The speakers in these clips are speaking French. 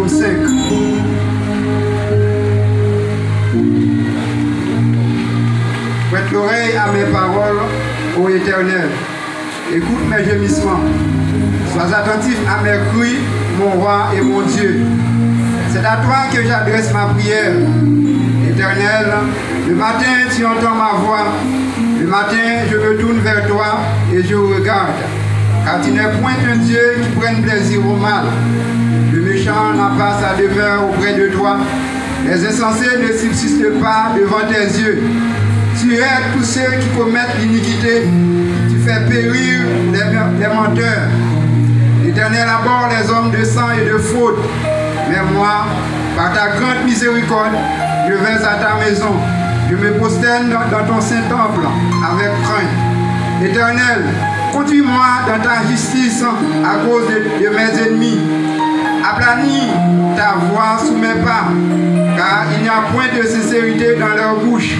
psaume 5. Prête l'oreille à mes paroles, ô Éternel. Écoute mes gémissements. Sois attentif à mes cris, mon roi et mon Dieu. C'est à toi que j'adresse ma prière. Éternel, le matin tu entends ma voix. Le matin je me tourne vers toi et je regarde. Car tu n'es point un Dieu qui prenne plaisir au mal. Le méchant n'a pas sa demeure auprès de toi. Les insensés ne subsistent pas devant tes yeux. Tu aides tous ceux qui commettent l'iniquité. Tu fais périr les menteurs. L'Éternel abhorre les hommes de sang et de fraude. Mais moi, par ta grande miséricorde, je vais à ta maison. Je me prosterne dans ton saint temple avec crainte. Éternel, conduis-moi dans ta justice à cause de mes ennemis. Aplanis ta voix sous mes pas, car il n'y a point de sincérité dans leur bouche.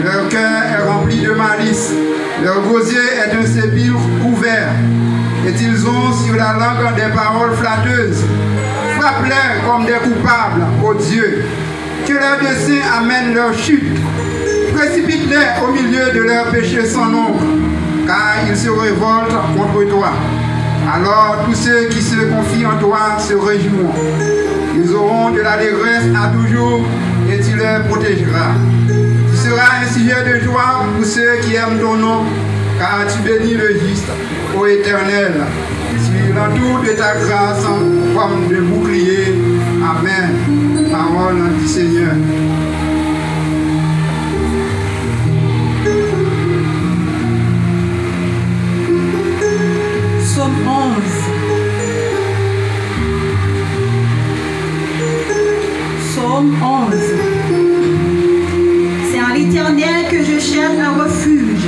Leur cœur est rempli de malice. Leur gosier est un sépulcre couvert. Et ils ont sur la langue des paroles flatteuses. Frappe-les comme des coupables, ô Dieu. Que leurs desseins amènent leur chute. Précipite-les au milieu de leurs péchés sans nombre, car ils se révoltent contre toi. Alors tous ceux qui se confient en toi se réjouiront. Ils auront de la détresse à toujours et tu les protégeras. Tu seras un sujet de joie pour ceux qui aiment ton nom, car tu bénis le juste, ô Éternel. Tu l'entoures de ta grâce comme de bouclier. Amen. Parole du Seigneur. Psaume 11. Psaume 11. C'est en l'Éternel que je cherche un refuge.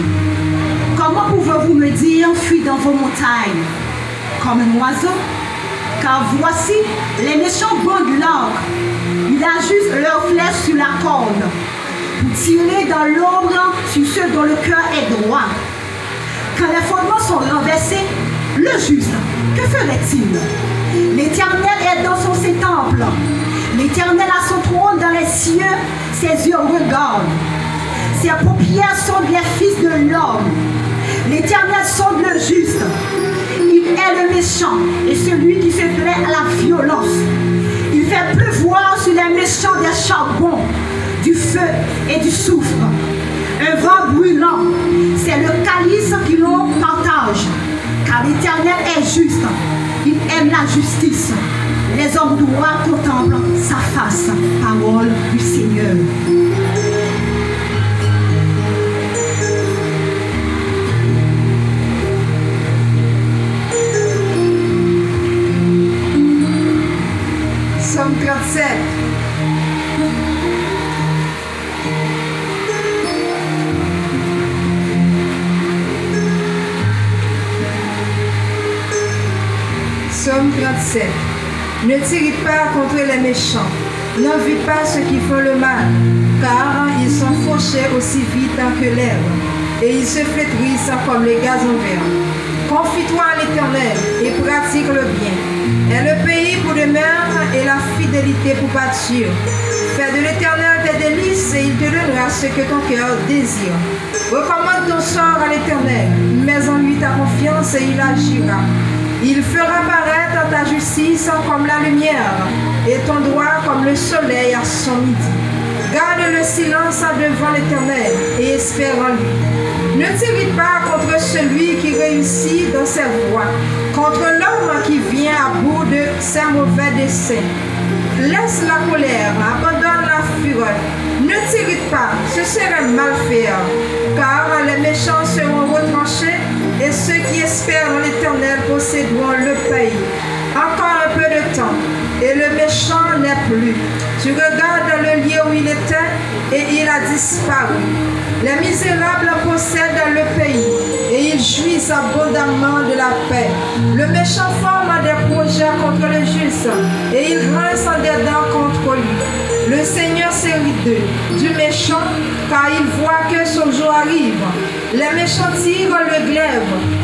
Comment pouvez-vous me dire, fuis dans vos montagnes, comme un oiseau? Car voici, les méchants bandent l'arc. Ils ajustent leurs flèches sur la corde, pour tirer dans l'ombre sur ceux dont le cœur est droit. Quand les fondements sont renversés, le juste, que ferait-il? L'Éternel est dans son temple. L'Éternel a son trône dans les cieux, ses yeux regardent. Ses paupières sondent les fils de l'homme. L'Éternel sonde le juste. Il est le méchant et celui qui se plaît à la violence. Il fait pleuvoir sur les méchants des charbons, du feu et du soufre. Un vent brûlant, c'est le calice qui l'on partage. Car l'Éternel est juste, il aime la justice. Les hommes droits contemplent sa face. Parole du Seigneur. Psaume 37. Psaume 37. Ne tirez pas contre les méchants, n'envie pas ceux qui font le mal, car ils sont fauchés aussi vite que l'herbe, et ils se flétrissent comme les gazons verts. Confie-toi à l'Éternel et pratique le bien. Et le pays pour demeure et la fidélité pour bâtir. Fais de l'Éternel tes délices et il te donnera ce que ton cœur désire. Recommande ton sort à l'Éternel, mets en lui ta confiance et il agira. Il fera paraître ta justice comme la lumière et ton droit comme le soleil à son midi. Garde le silence devant l'Éternel et espère en lui. Ne t'irrite pas contre celui qui réussit dans ses voies, contre l'homme qui vient à bout de ses mauvais desseins. Laisse la colère, abandonne la fureur. Ne t'irrite pas, ce serait mal faire, car les méchants seront retranchés et ceux qui espèrent en l'Éternel posséderont le pays. Encore un peu de temps, et le méchant n'est plus. Tu regardes le lieu où il était, et il a disparu. Les misérables possèdent le pays, et ils jouissent abondamment de la paix. Le méchant forme des projets contre le juste, et il grince des dents contre lui. Le Seigneur s'irrite du méchant, car il voit que son jour arrive. Les méchants tirent le glaive,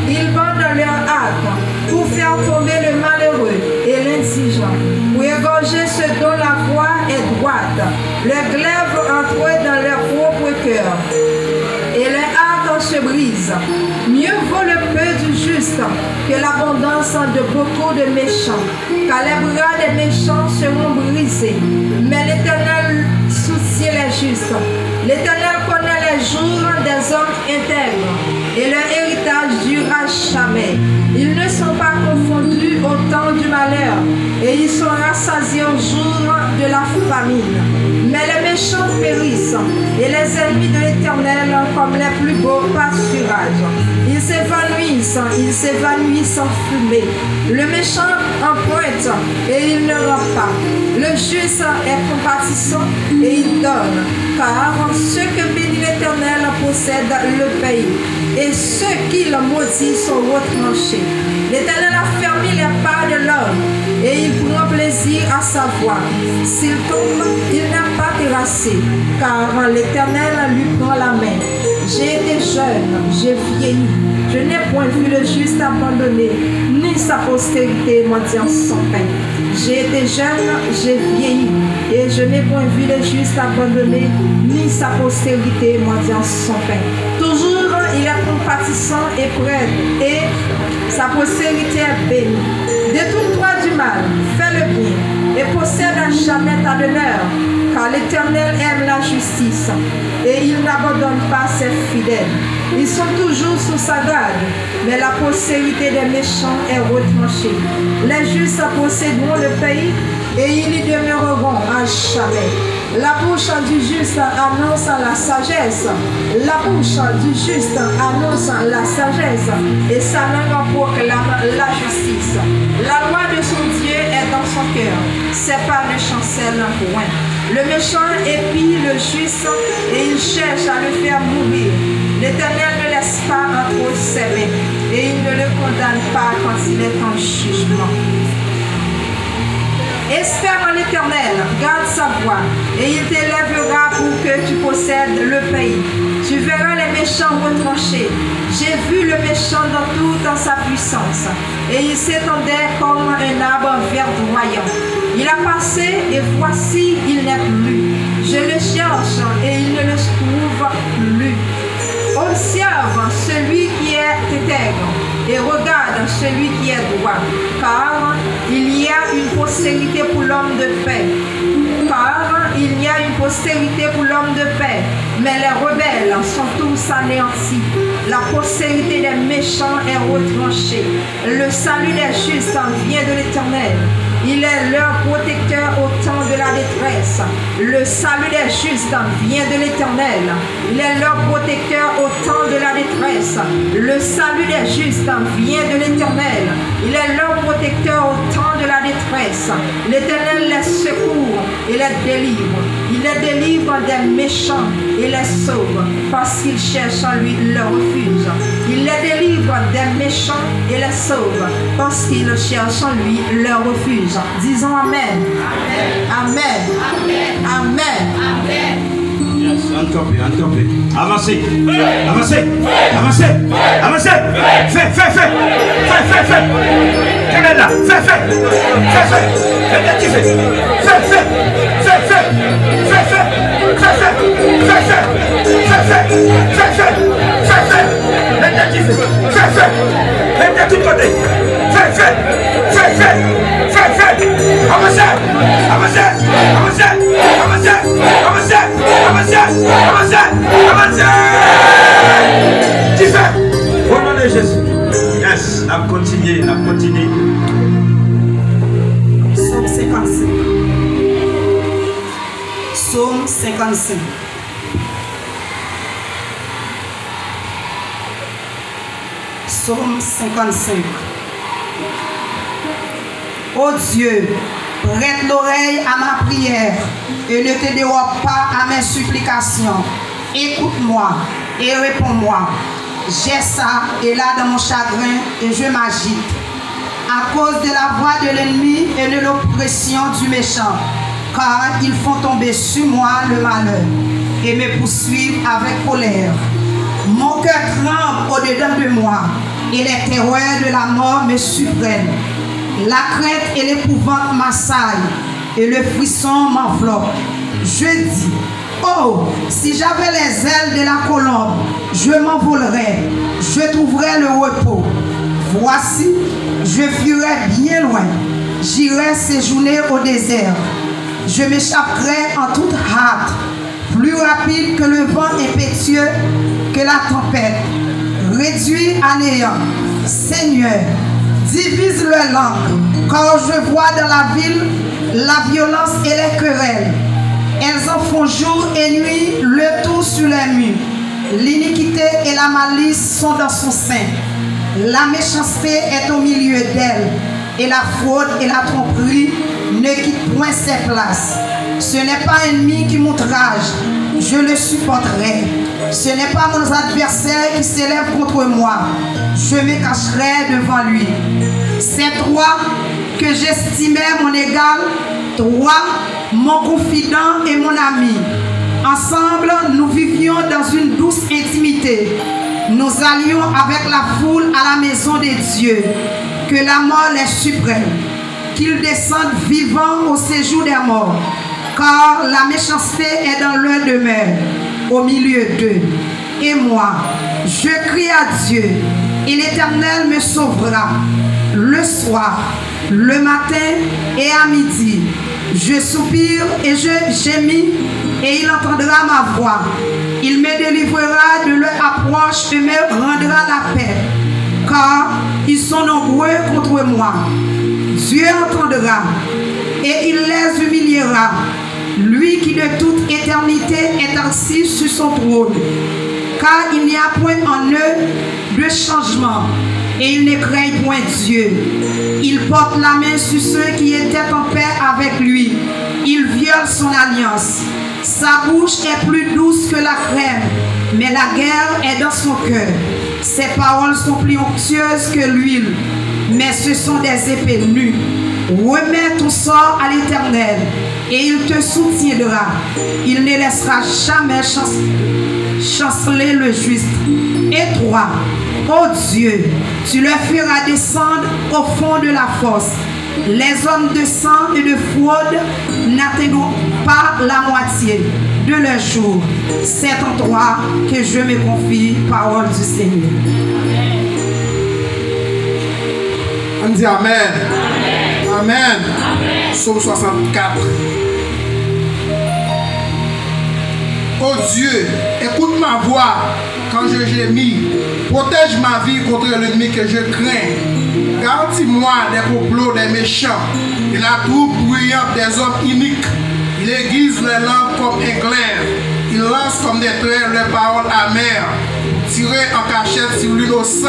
ils bandent leur arc pour faire tomber le malheureux et l'indigent, pour égorger le glaive entre dans leur propre cœur, et les arcs se brisent. Mieux vaut le peu du juste que l'abondance de beaucoup de méchants, car les bras des méchants seront brisés. Mais l'Éternel soucie les justes. L'Éternel connaît les jours des hommes intègres, et leur héritage durera jamais. Ils ne sont pas confondus au temps du malheur, et ils sont rassasiés au jour de la famine. Mais les méchants périssent, et les ennemis de l'Éternel comme les plus beaux pâturages. Ils s'évanouissent en fumée. Le méchant emprunte, et il ne rend pas. Le juste est compatissant, et il donne. Car ceux que bénit l'Éternel possèdent le pays, et ceux qui le maudissent sont retranchés. L'Éternel a fermé les pas de l'homme, et il prend plaisir à sa voix. S'il tombe, il n'a pas terrassé, car l'Éternel lui prend la main. J'ai été jeune, j'ai vieilli, je n'ai point vu le juste abandonné, ni sa postérité mendiant sans pain. J'ai été jeune, j'ai vieilli, et je n'ai point vu le juste abandonné, ni sa postérité mendiant sans pain. Toujours il est compatissant et près, et sa postérité est bénie. Détourne-toi du mal, fais le bien, et possède à jamais ta demeure, car l'Éternel aime la justice, et il n'abandonne pas ses fidèles. Ils sont toujours sous sa garde, mais la postérité des méchants est retranchée. Les justes posséderont le pays, et ils y demeureront à jamais. La bouche du juste annonce la sagesse. La bouche du juste annonce la sagesse, et sa langue proclame la justice. La loi de son Dieu est dans son cœur, ses pas ne chancellent point. Le méchant épie le juste, et il cherche à le faire mourir. L'Éternel ne laisse pas entre ses mains, et il ne le condamne pas quand il est en jugement. Espère en l'Éternel, garde sa voie, et il t'élèvera pour que tu possèdes le pays. Tu verras les méchants retranchés. J'ai vu le méchant dans toute sa puissance, et il s'étendait comme un arbre verdoyant. Il a passé, et voici, il n'est plus. Je le cherche, et il ne le trouve plus. Observe celui qui est intègre, et regarde celui qui est droit, car il y a une postérité pour l'homme de paix. Car il y a une postérité pour l'homme de paix, mais les rebelles sont tous anéantis. La postérité des méchants est retranchée. Le salut des justes vient de l'Éternel. Il est leur protecteur au temps de la détresse. Le salut des justes vient de l'Éternel. Il est leur protecteur au temps de la détresse. Le salut des justes vient de l'Éternel. Il est leur protecteur au temps de la détresse. L'Éternel les secourt et les délivre. Il les délivre des méchants et les sauve, parce qu'ils cherchent en lui leur refuge. Il les délivre des méchants et les sauve, parce qu'ils cherchent en lui leur refuge. Disons Amen. Amen. Amen. Amen. Amen. Yes, untopé. Avancez. Avancez. Avancez. Avancez. Fais. Quelle est là? Fais. Au nom de Jésus. Yes, on continue. Psaume 55. Psaume 55. Psaume 55. Ô Dieu, prête l'oreille à ma prière et ne te dérobe pas à mes supplications. Écoute-moi et réponds-moi. J'ai ça et là dans mon chagrin et je m'agite. À cause de la voix de l'ennemi et de l'oppression du méchant, car ils font tomber sur moi le malheur et me poursuivent avec colère. Mon cœur tremble au-dedans de moi et les terreurs de la mort me surprennent. La crainte et l'épouvante m'assaillent et le frisson m'enveloppe. Je dis, oh, si j'avais les ailes de la colombe, je m'envolerais, je trouverais le repos. Voici, je fuirais bien loin, j'irais séjourner au désert. Je m'échapperai en toute hâte, plus rapide que le vent impétueux, que la tempête. Réduit à néant, Seigneur, divise leur langue, car je vois dans la ville la violence et les querelles. Elles en font jour et nuit le tour sur les murs. L'iniquité et la malice sont dans son sein. La méchanceté est au milieu d'elle, et la fraude et la tromperie ne quittent point ses places. Ce n'est pas un ennemi qui m'outrage, je le supporterai. Ce n'est pas mon adversaire qui s'élève contre moi, je me cacherai devant lui. C'est toi que j'estimais mon égal, toi, mon confident et mon ami. Ensemble, nous vivions dans une douce intimité. Nous allions avec la foule à la maison des dieux. Que la mort les suprême, qu'ils descendent vivants au séjour des morts, car la méchanceté est dans leur demeure, au milieu d'eux. Et moi, je crie à Dieu, et l'Éternel me sauvera. Le soir, le matin et à midi, je soupire et je gémis, et il entendra ma voix. Il me délivrera de leur approche et me rendra la paix, car ils sont nombreux contre moi. Dieu entendra et il les humiliera. Lui qui de toute éternité est assis sur son trône. Car il n'y a point en eux de changement et ils ne craignent point Dieu. Il porte la main sur ceux qui étaient en paix avec lui. Il viole son alliance. Sa bouche est plus douce que la crème, mais la guerre est dans son cœur. Ses paroles sont plus onctueuses que l'huile, mais ce sont des épées nues. Remets ton sort à l'Éternel, et il te soutiendra. Il ne laissera jamais chanceler le juste. Et toi, ô Dieu, tu le feras descendre au fond de la fosse. Les hommes de sang et de fraude n'atteignent pas la moitié de leur jour. C'est en toi que je me confie, parole du Seigneur. On dit Amen. Amen. Amen. Amen. Psaume 64. Oh Dieu, écoute ma voix quand je gémis. Protège ma vie contre l'ennemi que je crains. Garantis-moi des complots des méchants et la troupe bruyante des hommes iniques. Il aiguise les langues comme un glaive. Il lance comme des traits les paroles amères. Tiré en cachette sur l'innocent.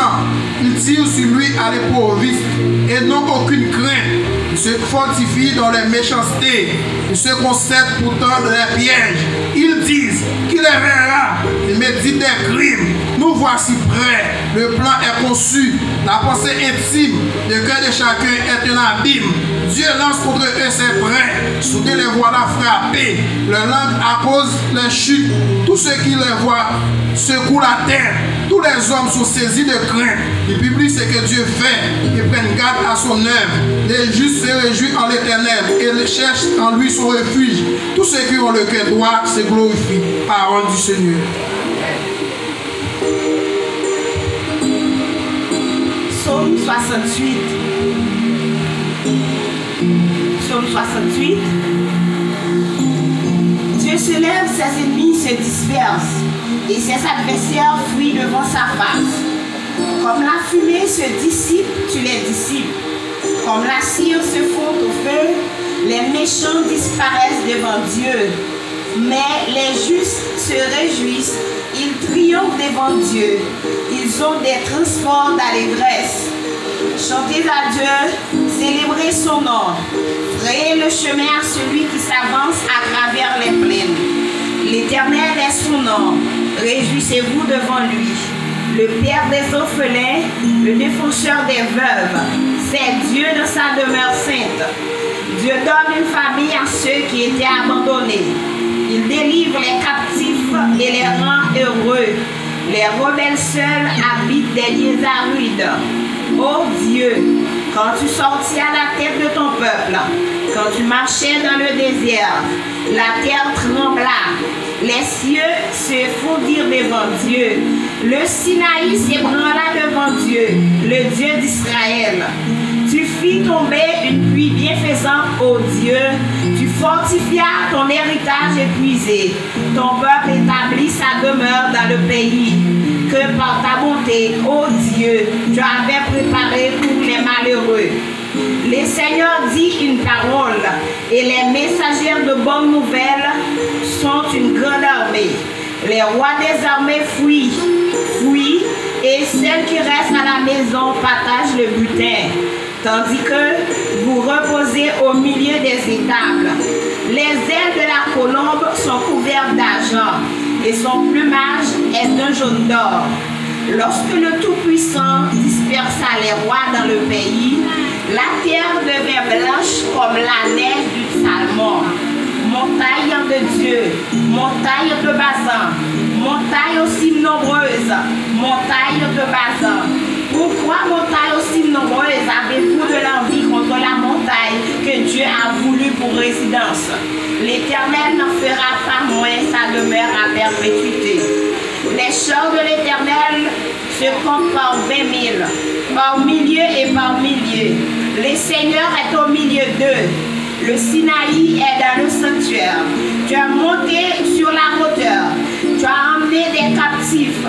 Il tire sur lui à l'épouviste et n'ont aucune crainte. Il se fortifie dans les méchancetés. Il se concède pourtant dans les pièges. Ils disent qu'il les verra. Ils méditent des crimes. Nous voici prêts. Le plan est conçu. La pensée intime. Le cœur de chacun est un abîme. Dieu lance contre eux ses brins. Soudain les voilà frappés. Leur langue accuse les chutes. Tous ceux qui les voient secouent la terre. Tous les hommes sont saisis de crainte. Ils publient ce que Dieu fait. Ils prennent garde à son œuvre. Les justes se réjouissent en l'Éternel et cherchent en lui son refuge. Tous ceux qui ont le cœur droit se glorifient. Parole du Seigneur. Psaume 68. Psaume 68. Dieu se lève, ses ennemis se dispersent, et ses adversaires fuient devant sa face. Comme la fumée se dissipe, tu les dissipes. Comme la cire se fond au feu, les méchants disparaissent devant Dieu. Mais les justes se réjouissent, ils triomphent devant Dieu. Ils ont des transports d'allégresse. Chantez à Dieu, célébrez son nom. Frayez le chemin à celui qui s'avance à travers les plaines. L'Éternel est son nom. Réjouissez-vous devant lui. Le Père des orphelins, le défenseur des veuves. C'est Dieu dans sa demeure sainte. Dieu donne une famille à ceux qui étaient abandonnés. Il délivre les captifs et les rend heureux. Les rebelles seuls habitent des lieux arides. Ô Dieu, quand tu sortis à la tête de ton peuple, Quand tu marchais dans le désert, la terre trembla, les cieux se fondirent devant Dieu, le Sinaï s'ébranla devant Dieu, le Dieu d'Israël. Tu fis tomber une pluie bienfaisante, ô Dieu, tu fortifias ton héritage épuisé, ton peuple établit sa demeure dans le pays que par ta bonté, ô Dieu, tu avais préparé pour les malheureux. Le Seigneur dit une parole et les messagers de bonnes nouvelles sont une grande armée. Les rois des armées fuient et celles qui restent à la maison partagent le butin, tandis que vous reposez au milieu des étables. Les ailes de la colombe sont couvertes d'argent et son plumage est d'un jaune d'or. Lorsque le Tout-Puissant dispersa les rois dans le pays, la terre devint blanche comme la neige du Salmon. Montagne de Dieu, montagne de Bazan, montagne aussi nombreuse, montagne de Bazan. Pourquoi montagne aussi nombreuse avez-vous de l'envie contre la montagne que Dieu a voulu pour résidence? L'Éternel n'en fera pas moins sa demeure à perpétuité. Les chars de l'Éternel se comptent par 20 000, par milliers et par milliers. Le Seigneur est au milieu d'eux. Le Sinaï est dans le sanctuaire. Tu as monté sur la hauteur. Tu as emmené des captifs.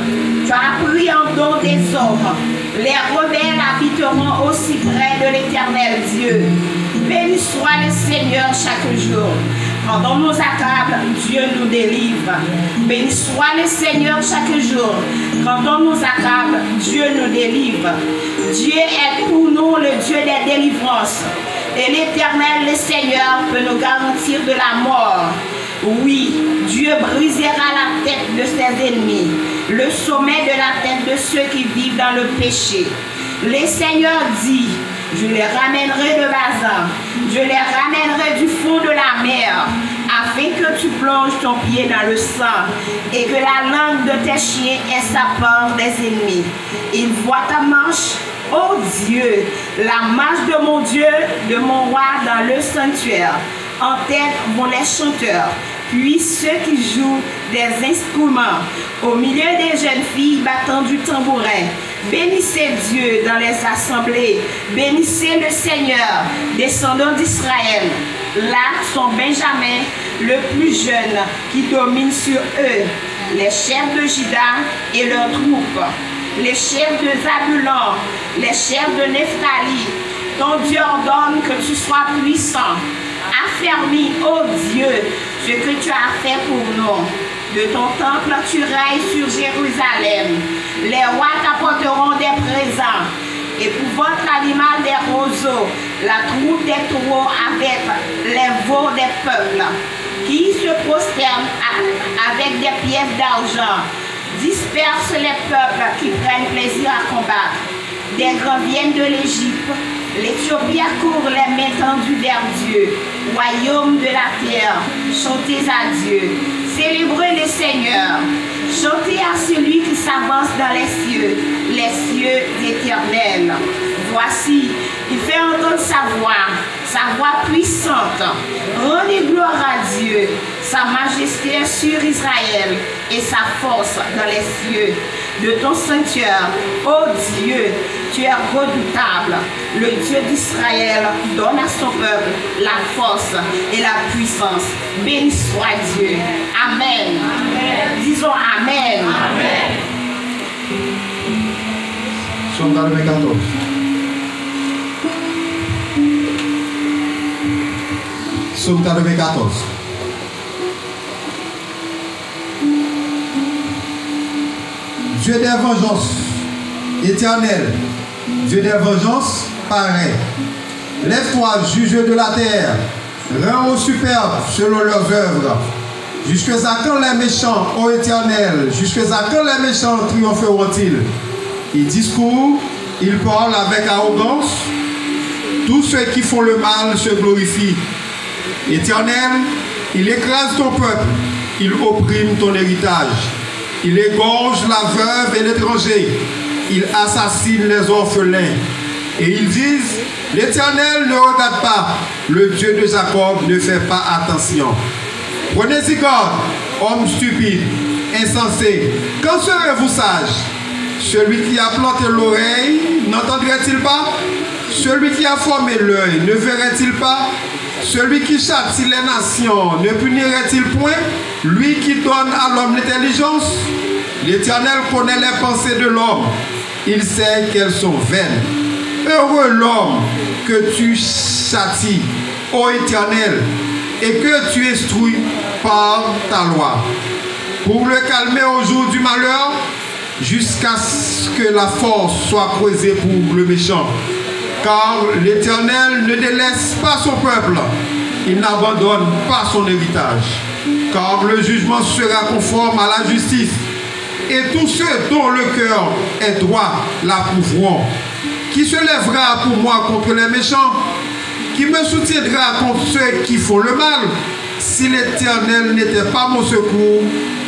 Tu as pris en don des hommes. Les rebelles habiteront aussi près de l'Éternel Dieu. Béni soit le Seigneur chaque jour. Quand on nous accable, Dieu nous délivre. Béni soit le Seigneur chaque jour. Quand on nous accable, Dieu nous délivre. Dieu est pour nous le Dieu des délivrances. Et l'Éternel, le Seigneur, peut nous garantir de la mort. Oui, Dieu brisera la tête de ses ennemis, le sommet de la tête de ceux qui vivent dans le péché. Le Seigneur dit, je les ramènerai de Bazan, je les ramènerai du fond de la mer, afin que tu plonges ton pied dans le sang et que la langue de tes chiens ait sa part des ennemis. Il voit ta marche, ô Dieu, la marche de mon Dieu, de mon roi dans le sanctuaire. En tête vont les chanteurs, puis ceux qui jouent des instruments, au milieu des jeunes filles battant du tambourin. Bénissez Dieu dans les assemblées, bénissez le Seigneur, descendants d'Israël. Là sont Benjamin, le plus jeune, qui domine sur eux, les chefs de Juda et leurs troupes, les chefs de Zabulon, les chefs de Nephtali. Ton Dieu ordonne que tu sois puissant. Affermis, ô Dieu, ce que tu as fait pour nous. De ton temple, tu règnes sur Jérusalem. Les rois t'apporteront des présents. Et pour votre animal des roseaux, la troupe des taureaux avec les veaux des peuples, qui se prosternent avec des pièces d'argent, disperse les peuples qui prennent plaisir à combattre. Des grands viennent de l'Égypte, l'Éthiopie accourt les mains tendues vers Dieu. Royaume de la terre, chantez à Dieu, célébrez le Seigneur, chantez à celui qui s'avance dans les cieux éternels. Voici, il fait entendre sa voix puissante. Rendez gloire à Dieu, sa majesté est sur Israël et sa force dans les cieux. De ton sanctuaire, ô Dieu, tu es redoutable. Le Dieu d'Israël donne à son peuple la force et la puissance. Béni soit Dieu. Amen. Amen. Disons Amen. Amen. Psaume 14. Psaume 14. Dieu des vengeances, éternel, Dieu des vengeances, pareil. Lève-toi, juge de la terre, rends aux superbes selon leurs œuvres. Jusqu'à quand les méchants, ô éternel, jusqu'à quand les méchants triompheront-ils? Ils discourent, ils parlent avec arrogance. Tous ceux qui font le mal se glorifient. Éternel, il écrase ton peuple, il opprime ton héritage. Il égorge la veuve et l'étranger. Il assassine les orphelins. Et ils disent, l'Éternel ne regarde pas, le Dieu de Jacob ne fait pas attention. Prenez-y garde, homme stupide, insensé. Quand serez-vous sage? Celui qui a planté l'oreille n'entendrait-il pas? Celui qui a formé l'œil ne verrait-il pas? Celui qui châtie les nations ne punirait-il point? Lui qui donne à l'homme l'intelligence? L'Éternel connaît les pensées de l'homme. Il sait qu'elles sont vaines. Heureux l'homme que tu châties, ô Éternel, et que tu instruis par ta loi, pour le calmer au jour du malheur, jusqu'à ce que la force soit creusée pour le méchant. Car l'Éternel ne délaisse pas son peuple, il n'abandonne pas son héritage. Car le jugement sera conforme à la justice, et tous ceux dont le cœur est droit l'approuveront. Qui se lèvera pour moi contre les méchants? Qui me soutiendra contre ceux qui font le mal? Si l'Éternel n'était pas mon secours,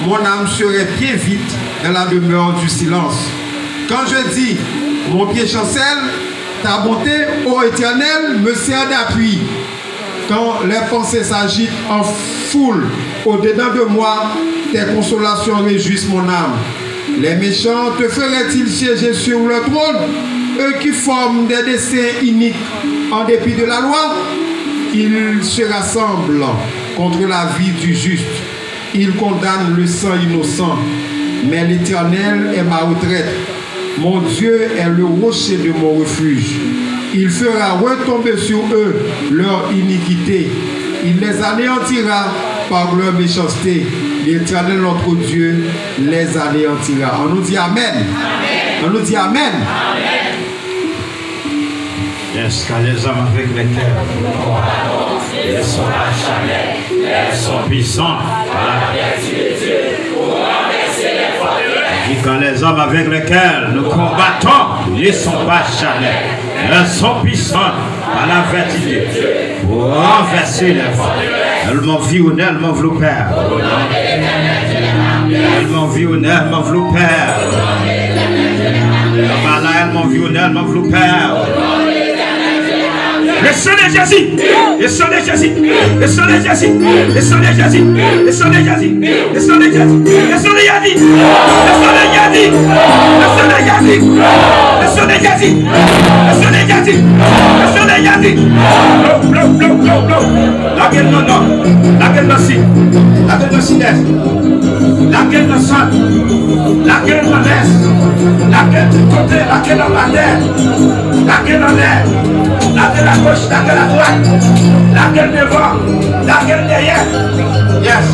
mon âme serait bien vite dans la demeure du silence. Quand je dis, mon pied chancelle, ta bonté, ô Éternel, me sert d'appui. Quand les pensées s'agitent en foule au-dedans de moi, tes consolations réjouissent mon âme. Les méchants te feraient-ils siéger sur le trône? Eux qui forment des desseins iniques en dépit de la loi, ils se rassemblent contre la vie du juste. Ils condamnent le sang innocent. Mais l'Éternel est ma retraite. Mon Dieu est le rocher de mon refuge. Il fera retomber sur eux leur iniquité. Il les anéantira par leur méchanceté. L'Éternel, notre Dieu, les anéantira. On nous dit Amen. Amen. On nous dit Amen. Amen. Yes, car les hommes avec lesquels ils sont acharnés, ils sont puissants. Et quand les hommes avec lesquels nous combattons, ils sont pas acharnés, ils sont puissants à la vertu pour renverser les forts. Elles m'envionnent, elles m'enveloppèrent. Elles m'envionnent, elles m'enveloppèrent. Elles m'envionnent, elles m'enveloppèrent. Le sang de Jésus, le sang de Jésus, le sang de Jésus, le sang de Jésus, le sang de Jésus, le sang de Jésus, le sang de Jésus, le sang de Jésus, le sang de Jésus, le sang de Jésus, le sang de Jésus, le sang de Jésus. La gueule non non, la gueule non si, la gueule non si laisse, la gueule non sang, la gueule non laisse, la gueule du côté, la gueule en arrière, la gueule en l'air. La gueule à gauche, la gueule à droite, la gueule devant, la gueule derrière. Yes.